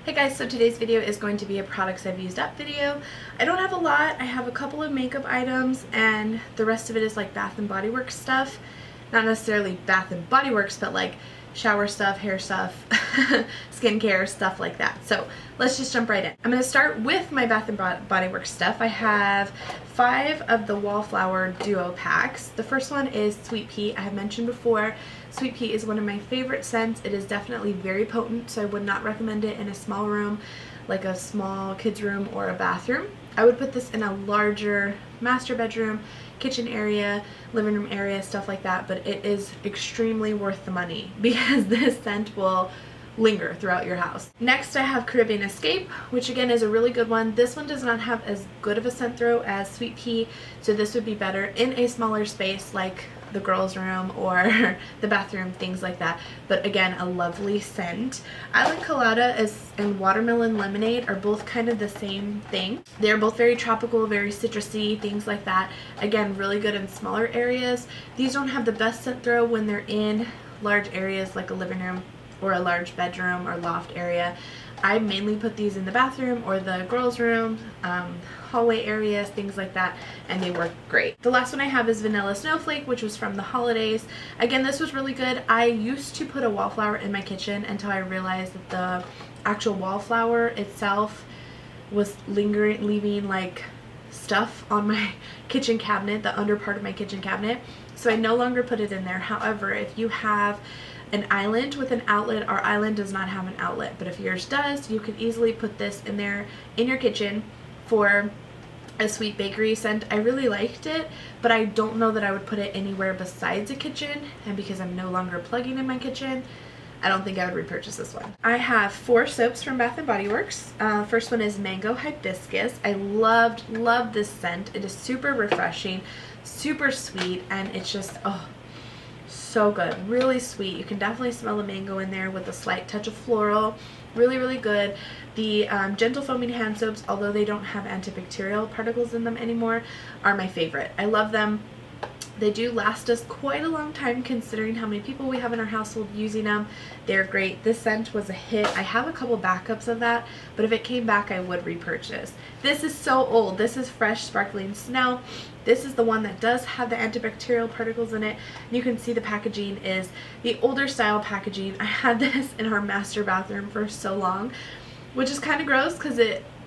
Hey guys, so today's video is going to be a products I've used up video. I don't have a lot. I have a couple of makeup items and the rest of it is like Bath and Body Works stuff. Not necessarily Bath and Body Works, but like shower stuff, hair stuff, skincare, stuff like that. So let's just jump right in. I'm going to start with my Bath and Body Works stuff. I have 5 of the Wallflower Duo packs. The first one is Sweet Pea. I have mentioned before, Sweet Pea is one of my favorite scents. It is definitely very potent, so I would not recommend it in a small room, like a small kid's room or a bathroom. I would put this in a larger master bedroom, kitchen area, living room area, stuff like that, but it is extremely worth the money because this scent will linger throughout your house. Next I have Caribbean Escape, which again is a really good one. This one does not have as good of a scent throw as Sweet Pea, so this would be better in a smaller space like the girls' room or the bathroom, things like that. But again, a lovely scent. Island Colada and Watermelon Lemonade are both kind of the same thing. They're both very tropical, very citrusy, things like that. Again, really good in smaller areas. These don't have the best scent throw when they're in large areas like a living room or a large bedroom or loft area. I mainly put these in the bathroom or the girls' room, hallway areas, things like that, and they work great. The last one I have is Vanilla Snowflake, which was from the holidays. Again, this was really good. I used to put a wallflower in my kitchen until I realized that the actual wallflower itself was leaving like stuff on my kitchen cabinet, the under part of my kitchen cabinet, so I no longer put it in there. However, if you have an island with an outlet, our island does not have an outlet, but if yours does, you could easily put this in there in your kitchen for a sweet bakery scent. I really liked it, but I don't know that I would put it anywhere besides a kitchen, and because I'm no longer plugging in my kitchen, I don't think I would repurchase this one. I have 4 soaps from Bath and Body Works. First one is Mango Hibiscus. I loved this scent. It is super refreshing, super sweet, and it's just, oh, so good. Really sweet. You can definitely smell the mango in there with a slight touch of floral. Really, really good. The Gentle Foaming Hand Soaps, although they don't have antibacterial particles in them anymore, are my favorite. I love them. They do last us quite a long time considering how many people we have in our household using them. They're great. This scent was a hit. I have a couple backups of that, but if it came back, I would repurchase. This is so old. This is Fresh Sparkling Snow. This is the one that does have the antibacterial particles in it. You can see the packaging is the older style packaging. I had this in our master bathroom for so long, which is kind of gross because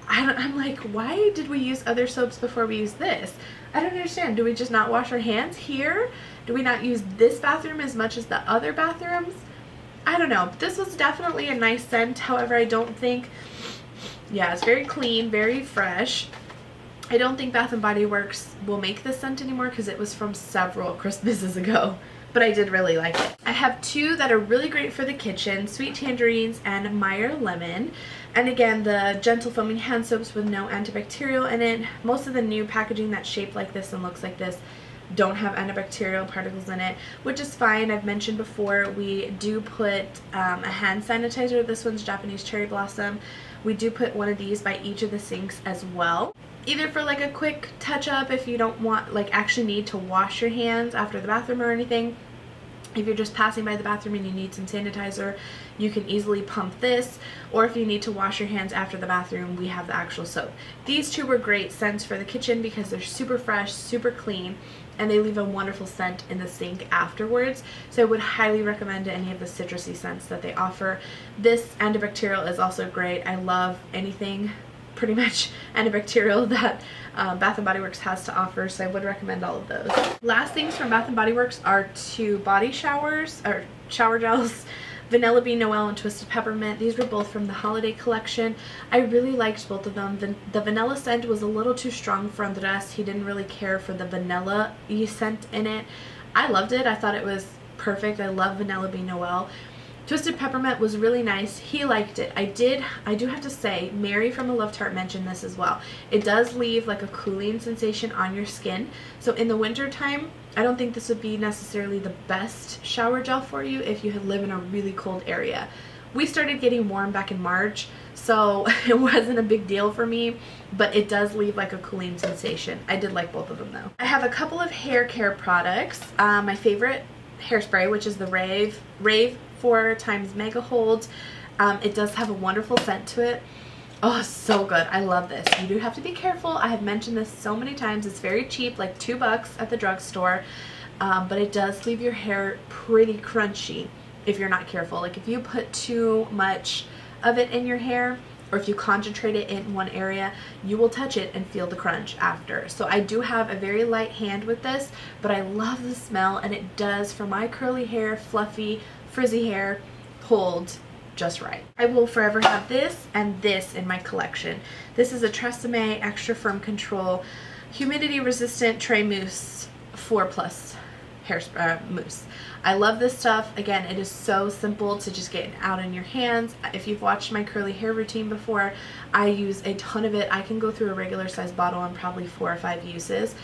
I'm like, why did we use other soaps before we use this? I don't understand. Do we just not wash our hands here? Do we not use this bathroom as much as the other bathrooms? I don't know. This was definitely a nice scent. However, I don't think, yeah, it's very clean, very fresh. I don't think Bath and Body Works will make this scent anymore because it was from several Christmases ago. But I did really like it. I have 2 that are really great for the kitchen, Sweet Tangerines and Meyer Lemon. And again, the Gentle Foaming Hand Soaps with no antibacterial in it. Most of the new packaging that's shaped like this and looks like this don't have antibacterial particles in it, which is fine. I've mentioned before, we do put a hand sanitizer. This one's Japanese Cherry Blossom. We do put one of these by each of the sinks as well, either for like a quick touch up if you don't want, like, actually need to wash your hands after the bathroom or anything. If you're just passing by the bathroom and you need some sanitizer, you can easily pump this, or if you need to wash your hands after the bathroom, we have the actual soap. These 2 were great scents for the kitchen because they're super fresh, super clean, and they leave a wonderful scent in the sink afterwards. So I would highly recommend any of the citrusy scents that they offer. This antibacterial is also great. I love anything pretty much antibacterial that Bath & Body Works has to offer, so I would recommend all of those. Last things from Bath & Body Works are 2 body showers, or shower gels, Vanilla Bean Noel and Twisted Peppermint. These were both from the holiday collection. I really liked both of them. The vanilla scent was a little too strong for Andres. He didn't really care for the vanilla-y scent in it. I loved it. I thought it was perfect. I love Vanilla Bean Noel. Twisted Peppermint was really nice. He liked it. I do have to say, Mary from A Love Tart mentioned this as well. It does leave like a cooling sensation on your skin. So in the winter time, I don't think this would be necessarily the best shower gel for you if you live in a really cold area. We started getting warm back in March, so it wasn't a big deal for me, but it does leave like a cooling sensation. I did like both of them though. I have a couple of hair care products. My favorite hairspray, which is the Rave 4 times Mega Hold. It does have a wonderful scent to it. Oh, so good. I love this. You do have to be careful. I have mentioned this so many times. It's very cheap, like $2 at the drugstore, but it does leave your hair pretty crunchy if you're not careful. Like if you put too much of it in your hair, or if you concentrate it in one area, you will touch it and feel the crunch after. So I do have a very light hand with this, but I love the smell, and it does, for my curly hair, fluffy, frizzy hair, hold just right. I will forever have this and this in my collection. This is a Tresemme Extra Firm Control Humidity Resistant Tray Mousse 4+ hair mousse. I love this stuff. Again, it is so simple to just get out in your hands. If you've watched my curly hair routine before, I use a ton of it. I can go through a regular size bottle in probably 4 or 5 uses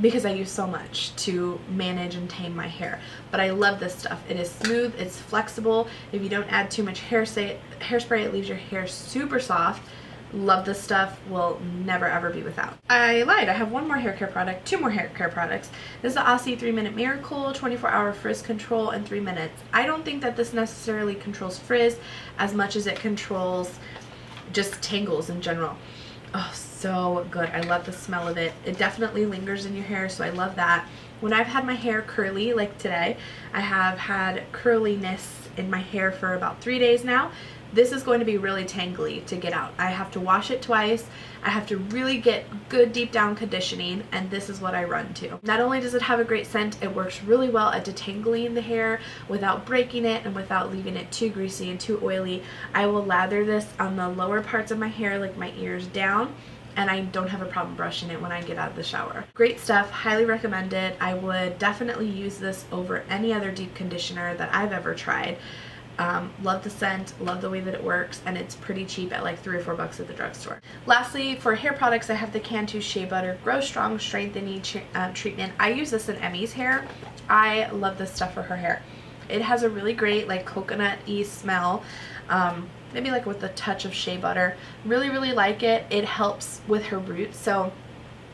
because I use so much to manage and tame my hair. But I love this stuff. It is smooth, it's flexible. If you don't add too much hairspray, it leaves your hair super soft. Love this stuff, will never ever be without. I lied, I have one more hair care product, 2 more hair care products. This is the Aussie 3-Minute Miracle 24-hour frizz control in 3 minutes. I don't think that this necessarily controls frizz as much as it controls just tangles in general. Oh, so good. I love the smell of it. It definitely lingers in your hair, so I love that. When I've had my hair curly, like today, I have had curliness in my hair for about 3 days now. This is going to be really tangly to get out. I have to wash it twice. I have to really get good deep down conditioning, and this is what I run to. Not only does it have a great scent, it works really well at detangling the hair without breaking it and without leaving it too greasy and too oily. I will lather this on the lower parts of my hair, like my ears down, and I don't have a problem brushing it when I get out of the shower. Great stuff, highly recommend it. I would definitely use this over any other deep conditioner that I've ever tried. Love the scent, love the way that it works, and it's pretty cheap at like $3 or $4 at the drugstore. Lastly, for hair products, I have the Cantu Shea Butter Grow Strong Strengthening Treatment. I use this in Emmy's hair. I love this stuff for her hair. It has a really great like coconut-y smell, maybe like with a touch of shea butter. Really, really like it. It helps with her roots. So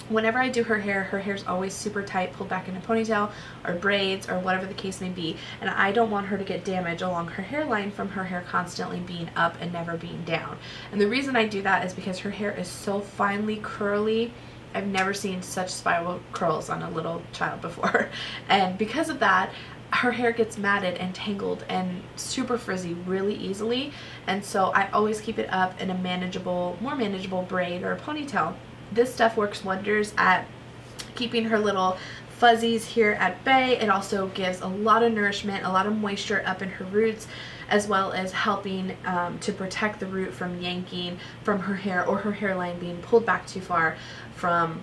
whenever I do her hair's always super tight, pulled back in a ponytail or braids or whatever the case may be, and I don't want her to get damage along her hairline from her hair constantly being up and never being down. And the reason I do that is because her hair is so finely curly. I've never seen such spiral curls on a little child before. And because of that, her hair gets matted and tangled and super frizzy really easily, and so I always keep it up in a more manageable braid or a ponytail. This stuff works wonders at keeping her little fuzzies here at bay. It also gives a lot of nourishment, a lot of moisture up in her roots, as well as helping to protect the root from yanking from her hair or her hairline being pulled back too far from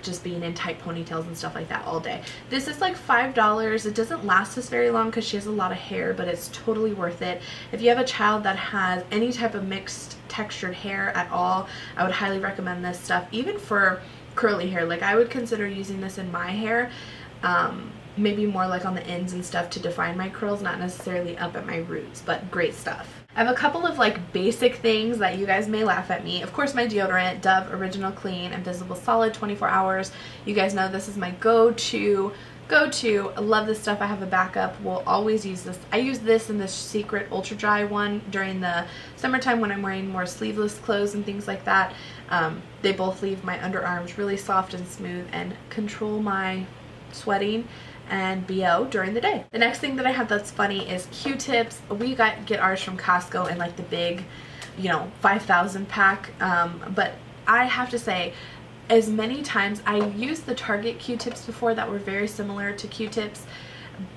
just being in tight ponytails and stuff like that all day. This is like $5. It doesn't last us very long because she has a lot of hair, but it's totally worth it. If you have a child that has any type of mixed textured hair at all, I would highly recommend this stuff. Even for curly hair, like I would consider using this in my hair, maybe more like on the ends and stuff to define my curls, not necessarily up at my roots, but great stuff. I have a couple of like basic things that you guys may laugh at me. Of course, my deodorant, Dove Original Clean Invisible Solid 24 hours. You guys know this is my go-to. I love this stuff. I have a backup. We'll always use this. I use this and this Secret Ultra Dry one during the summertime when I'm wearing more sleeveless clothes and things like that. They both leave my underarms really soft and smooth and control my sweating and BO during the day. The next thing that I have that's funny is Q-tips. We get ours from Costco in like the big, 5,000 pack, but I have to say, as many times I used the Target Q-tips before that were very similar to Q-tips,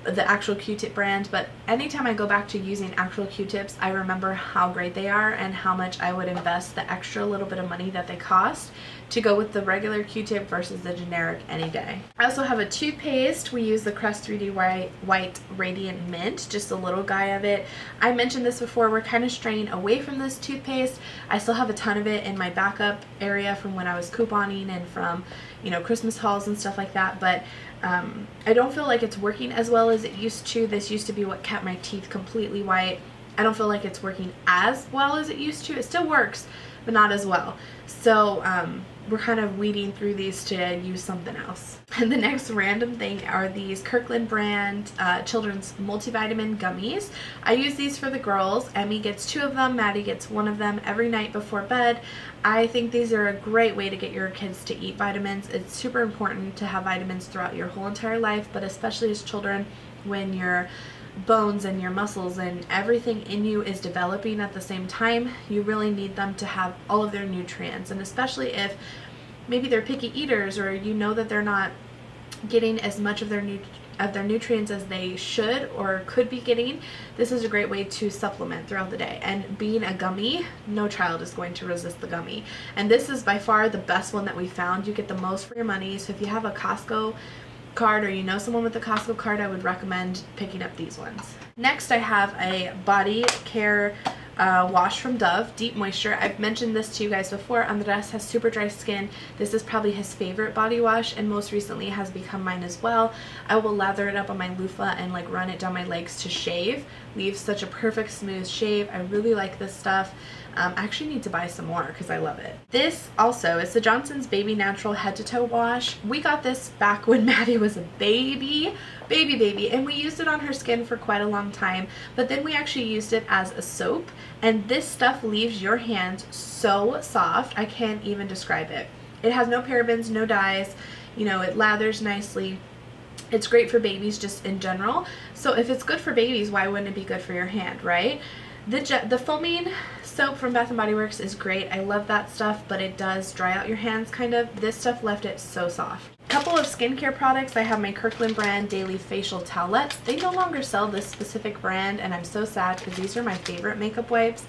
the actual Q-tip brand, but anytime I go back to using actual Q-tips, I remember how great they are and how much I would invest the extra little bit of money that they cost to go with the regular Q-tip versus the generic any day. I also have a toothpaste. We use the Crest 3D White Radiant Mint, just a little guy of it. I mentioned this before, we're kind of straying away from this toothpaste. I still have a ton of it in my backup area from when I was couponing and from, Christmas hauls and stuff like that, but I don't feel like it's working as well as it used to. This used to be what kept my teeth completely white. I don't feel like it's working as well as it used to. It still works, but not as well. So we're kind of weeding through these to use something else. And the next random thing are these Kirkland brand children's multivitamin gummies. I use these for the girls. Emmy gets 2 of them, Maddie gets 1 of them every night before bed. I think these are a great way to get your kids to eat vitamins. It's super important to have vitamins throughout your whole entire life, but especially as children, when your bones and your muscles and everything in you is developing at the same time, you really need them to have all of their nutrients. And especially if maybe they're picky eaters, or you know that they're not getting as much of their nutrients as they should or could be getting, this is a great way to supplement throughout the day. And being a gummy, no child is going to resist the gummy. And this is by far the best one that we found. You get the most for your money. So if you have a Costco card or you know someone with a Costco card, I would recommend picking up these ones. Next, I have a body care wash from Dove, Deep Moisture. I've mentioned this to you guys before. Andres has super dry skin. This is probably his favorite body wash, and most recently has become mine as well. I will lather it up on my loofah and like run it down my legs to shave. Leaves such a perfect smooth shave. I really like this stuff. I actually need to buy some more because I love it. This also is the Johnson's Baby Natural Head to Toe Wash. We got this back when Maddie was a baby, and we used it on her skin for quite a long time, but then we actually used it as a soap, and this stuff leaves your hands so soft, I can't even describe it. It has no parabens, no dyes, you know, it lathers nicely. It's great for babies just in general. So if it's good for babies, why wouldn't it be good for your hand, right? The foaming soap from Bath & Body Works is great. I love that stuff, but it does dry out your hands kind of. This stuff left it so soft. Couple of skincare products. I have my Kirkland brand Daily Facial Towelettes. They no longer sell this specific brand, and I'm so sad because these are my favorite makeup wipes.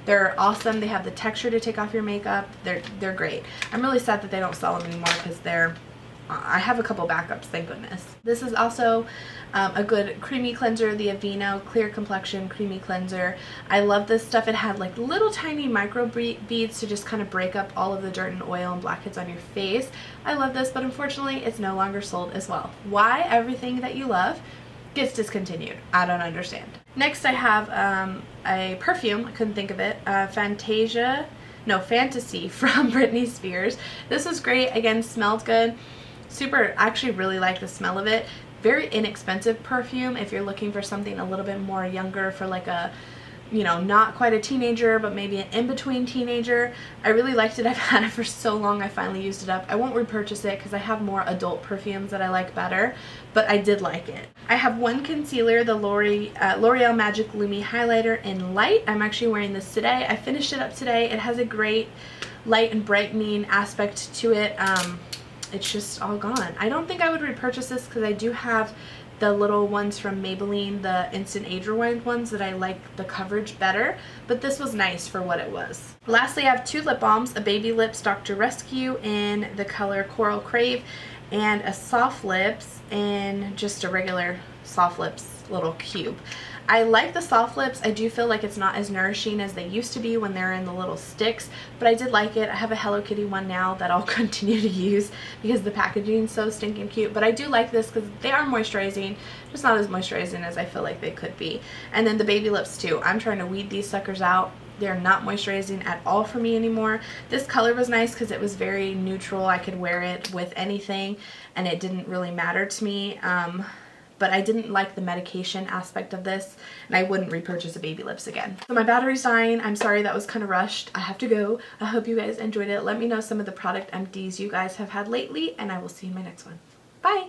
They're awesome. They have the texture to take off your makeup. They're great. I'm really sad that they don't sell them anymore because I have a couple backups, thank goodness. This is also a good creamy cleanser, the Aveeno Clear Complexion Creamy Cleanser. I love this stuff. It had like little tiny micro beads to just kind of break up all of the dirt and oil and blackheads on your face. I love this, but unfortunately it's no longer sold as well. Why everything that you love gets discontinued? I don't understand. Next I have a perfume, I couldn't think of it, Fantasy from Britney Spears. This was great, again, smelled good. Super, I actually really like the smell of it. Very inexpensive perfume if you're looking for something a little bit more younger for like a, you know, not quite a teenager, but maybe an in-between teenager. I really liked it. I've had it for so long, I finally used it up. I won't repurchase it because I have more adult perfumes that I like better, but I did like it. I have one concealer, the L'Oreal Magic Lumi Highlighter in Light. I'm actually wearing this today. I finished it up today. It has a great light and brightening aspect to it. It's just all gone. I don't think I would repurchase this because I do have the little ones from Maybelline, the Instant Age Rewind ones that I like the coverage better, but this was nice for what it was. Lastly, I have 2 lip balms, a Baby Lips Dr. Rescue in the color Coral Crave, and a Soft Lips in just a regular Soft Lips little cube. I like the Soft Lips. I do feel like it's not as nourishing as they used to be when they're in the little sticks, but I did like it. I have a Hello Kitty one now that I'll continue to use because the packaging is so stinking cute, but I do like this because they are moisturizing, just not as moisturizing as I feel like they could be. And then the Baby Lips too. I'm trying to weed these suckers out. They're not moisturizing at all for me anymore. This color was nice because it was very neutral. I could wear it with anything and it didn't really matter to me. But I didn't like the medication aspect of this, and I wouldn't repurchase a Baby Lips again. So my battery's dying. I'm sorry that was kind of rushed. I have to go. I hope you guys enjoyed it. Let me know some of the product empties you guys have had lately, and I will see you in my next one. Bye!